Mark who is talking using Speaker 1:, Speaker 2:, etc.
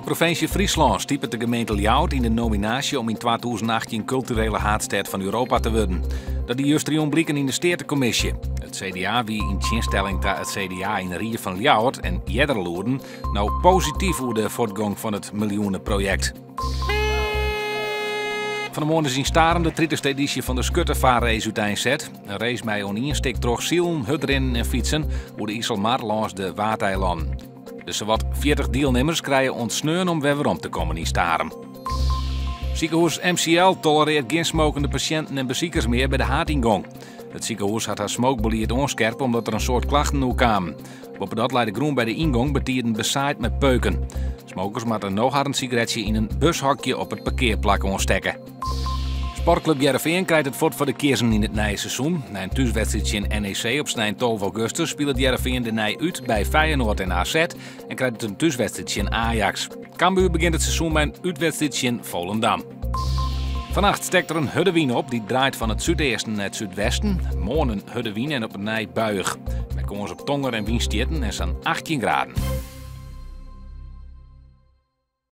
Speaker 1: Provincie Friesland stiepet de gemeente Ljouwert in de nominatie om in 2018 culturele haardstad van Europa te worden. Dat die juist blikken in de Steertecommissie. Het CDA wie in tegenstelling tot het CDA in de Rie van Ljouwert en Jedderloeren nou positief over de voortgang van het miljoenenproject. Van de morgen zien staren de 30e editie van de Skuttervaarrace uiteenzet. Een race met een stik terug zielen, hutrennen en fietsen over de IJsselmar langs de Waardeilanden. Dus zowat 40 deelnemers krijgen ontsneun om weer om te komen in Staren. Ziekenhuis MCL tolereert geen smokende patiënten en beziekers meer bij de haardingang. Het ziekenhuis had haar smokebeleid onscherp omdat er een soort klachten nu kwamen. Op dat leidde groen bij de ingang betierden bezaaid met peuken. Smokers moeten nog haar een sigaretje in een bushokje op het parkeerplak ontstekken. Sportclub Jereveen krijgt het fort voor de kiezen in het nieuwe seizoen. Na een thuiswedstrijdje in NEC op 12 augustus speelt Jereveen de nij uit bij Feyenoord en AZ en krijgt het een thuiswedstrijdje in Ajax. Cambuur begint het seizoen met een uitwedstrijdje in Volendam. Vannacht stekt er een huddewien op die draait van het zuidesten naar het zuidwesten. Morgen een huddewien en op een nij buig. Met kans op tonger en wienstjetten en zo'n 18 graden.